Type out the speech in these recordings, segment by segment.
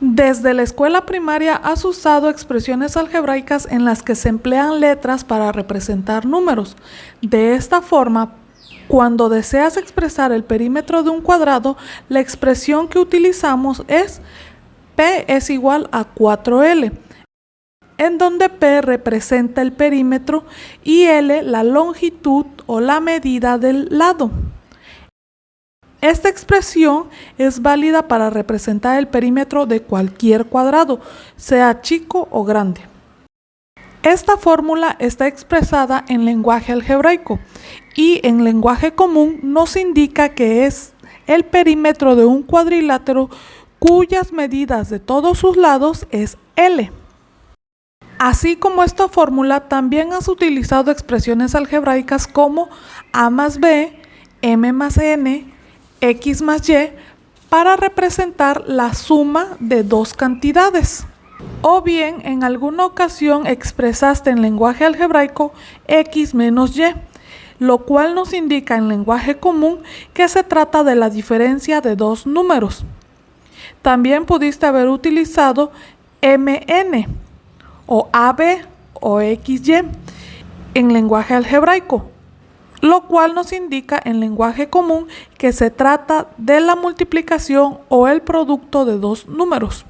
Desde la escuela primaria has usado expresiones algebraicas en las que se emplean letras para representar números. De esta forma, cuando deseas expresar el perímetro de un cuadrado, la expresión que utilizamos es P es igual a 4L, en donde P representa el perímetro y L la longitud o la medida del lado. Esta expresión es válida para representar el perímetro de cualquier cuadrado, sea chico o grande. Esta fórmula está expresada en lenguaje algebraico y en lenguaje común nos indica que es el perímetro de un cuadrilátero cuyas medidas de todos sus lados es L. Así como esta fórmula, también has utilizado expresiones algebraicas como A más B, M más N, X más Y para representar la suma de dos cantidades. O bien, en alguna ocasión expresaste en lenguaje algebraico X menos Y, lo cual nos indica en lenguaje común que se trata de la diferencia de dos números. También pudiste haber utilizado MN o AB o XY en lenguaje algebraico, lo cual nos indica en lenguaje común que se trata de la multiplicación o el producto de dos números.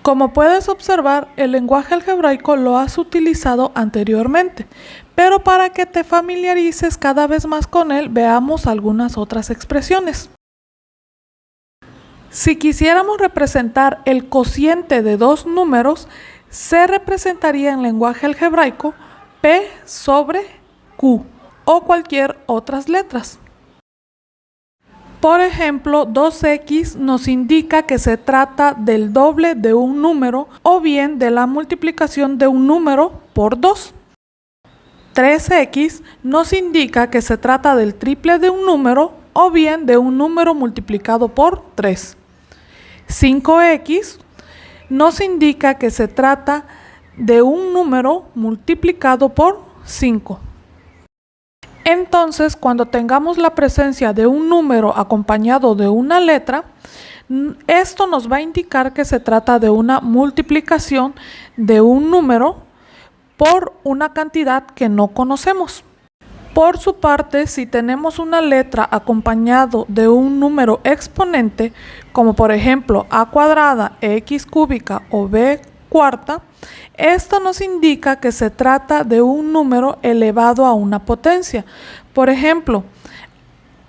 Como puedes observar, el lenguaje algebraico lo has utilizado anteriormente, pero para que te familiarices cada vez más con él, veamos algunas otras expresiones. Si quisiéramos representar el cociente de dos números, se representaría en lenguaje algebraico P sobre Q o cualquier otras letras. Por ejemplo, 2x nos indica que se trata del doble de un número o bien de la multiplicación de un número por 2. 3x nos indica que se trata del triple de un número o bien de un número multiplicado por 3. 5x nos indica que se trata de un número multiplicado por 5. Entonces, cuando tengamos la presencia de un número acompañado de una letra, esto nos va a indicar que se trata de una multiplicación de un número por una cantidad que no conocemos. Por su parte, si tenemos una letra acompañado de un número exponente, como por ejemplo a cuadrada, x cúbica o b cuarta, esto nos indica que se trata de un número elevado a una potencia. Por ejemplo,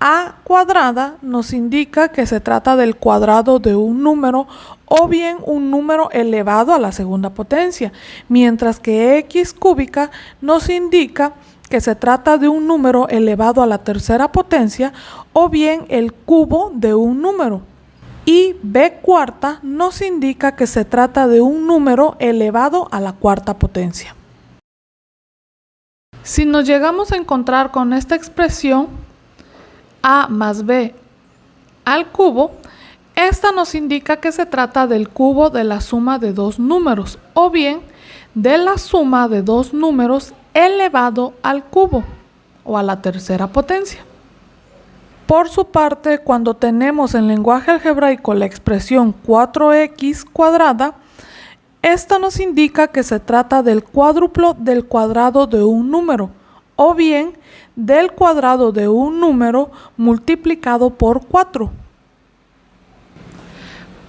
a cuadrada nos indica que se trata del cuadrado de un número o bien un número elevado a la segunda potencia, mientras que x cúbica nos indica que se trata de un número elevado a la tercera potencia o bien el cubo de un número. Y b cuarta nos indica que se trata de un número elevado a la cuarta potencia. Si nos llegamos a encontrar con esta expresión a más b al cubo, esta nos indica que se trata del cubo de la suma de dos números o bien de la suma de dos números elevado al cubo o a la tercera potencia. Por su parte, cuando tenemos en lenguaje algebraico la expresión 4x cuadrada, esta nos indica que se trata del cuádruplo del cuadrado de un número o bien del cuadrado de un número multiplicado por 4.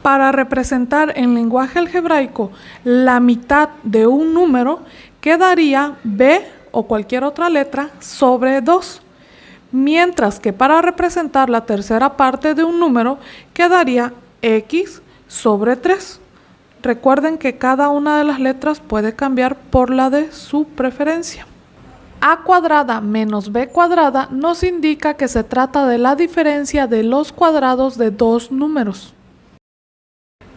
Para representar en lenguaje algebraico la mitad de un número, quedaría b o cualquier otra letra sobre 2, mientras que para representar la tercera parte de un número quedaría x sobre 3. Recuerden que cada una de las letras puede cambiar por la de su preferencia. A cuadrada menos b cuadrada nos indica que se trata de la diferencia de los cuadrados de dos números.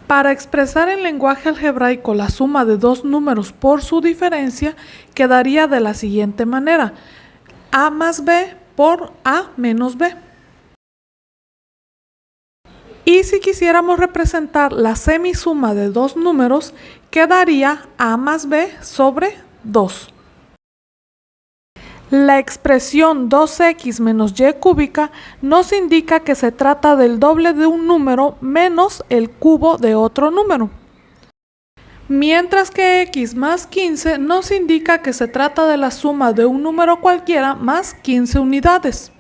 Para expresar en lenguaje algebraico la suma de dos números por su diferencia, quedaría de la siguiente manera: a más b por a menos b. Y si quisiéramos representar la semisuma de dos números, quedaría a más b sobre 2. La expresión 2x menos y cúbica nos indica que se trata del doble de un número menos el cubo de otro número. Mientras que x más 15 nos indica que se trata de la suma de un número cualquiera más 15 unidades.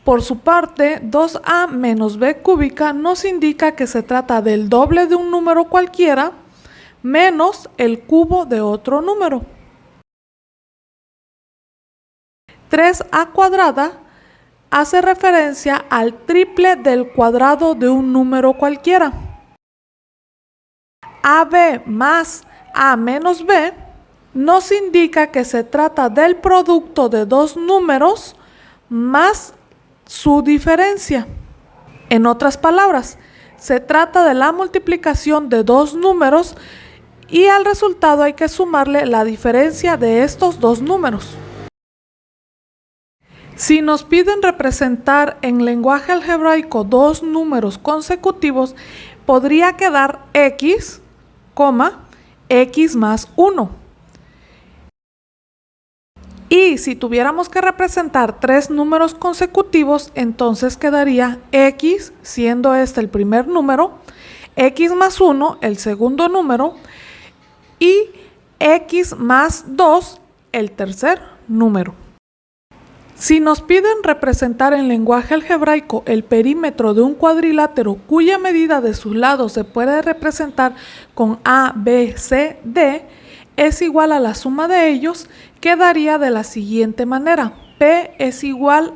Por su parte, 2a menos b cúbica nos indica que se trata del doble de un número cualquiera menos el cubo de otro número. 3a cuadrada hace referencia al triple del cuadrado de un número cualquiera. AB más A menos B nos indica que se trata del producto de dos números más su diferencia. En otras palabras, se trata de la multiplicación de dos números y al resultado hay que sumarle la diferencia de estos dos números. Si nos piden representar en lenguaje algebraico dos números consecutivos, podría quedar x, x más 1. Y si tuviéramos que representar tres números consecutivos, entonces quedaría x, siendo este el primer número, x más 1, el segundo número, y x más 2, el tercer número. Si nos piden representar en lenguaje algebraico el perímetro de un cuadrilátero cuya medida de sus lados se puede representar con A, B, C, D, es igual a la suma de ellos, quedaría de la siguiente manera. P es igual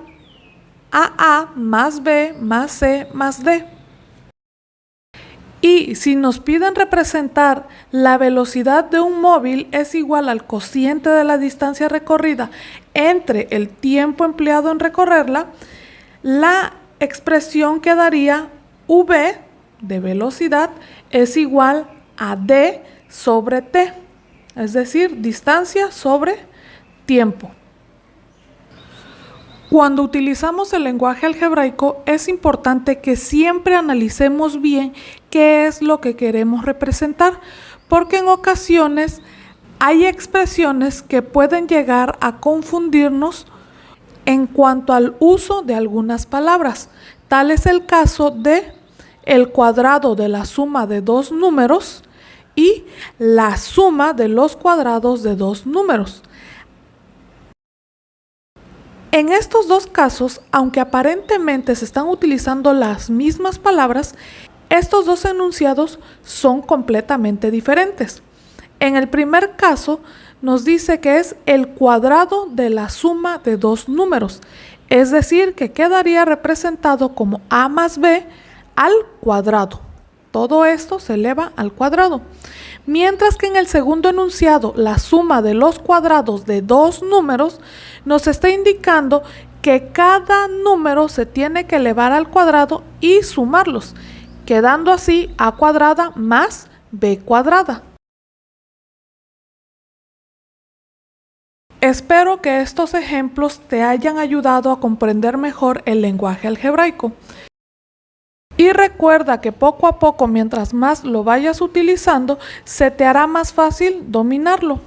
a A más B más C más D. Y si nos piden representar la velocidad de un móvil es igual al cociente de la distancia recorrida entre el tiempo empleado en recorrerla, la expresión quedaría v de velocidad es igual a d sobre t, es decir, distancia sobre tiempo. Cuando utilizamos el lenguaje algebraico es importante que siempre analicemos bien qué es lo que queremos representar, porque en ocasiones hay expresiones que pueden llegar a confundirnos en cuanto al uso de algunas palabras. Tal es el caso de el cuadrado de la suma de dos números y la suma de los cuadrados de dos números. En estos dos casos, aunque aparentemente se están utilizando las mismas palabras, estos dos enunciados son completamente diferentes. En el primer caso, nos dice que es el cuadrado de la suma de dos números, es decir, que quedaría representado como a más b al cuadrado. Todo esto se eleva al cuadrado. Mientras que en el segundo enunciado, la suma de los cuadrados de dos números nos está indicando que cada número se tiene que elevar al cuadrado y sumarlos, quedando así a cuadrada más b cuadrada. Espero que estos ejemplos te hayan ayudado a comprender mejor el lenguaje algebraico. Y recuerda que poco a poco, mientras más lo vayas utilizando, se te hará más fácil dominarlo.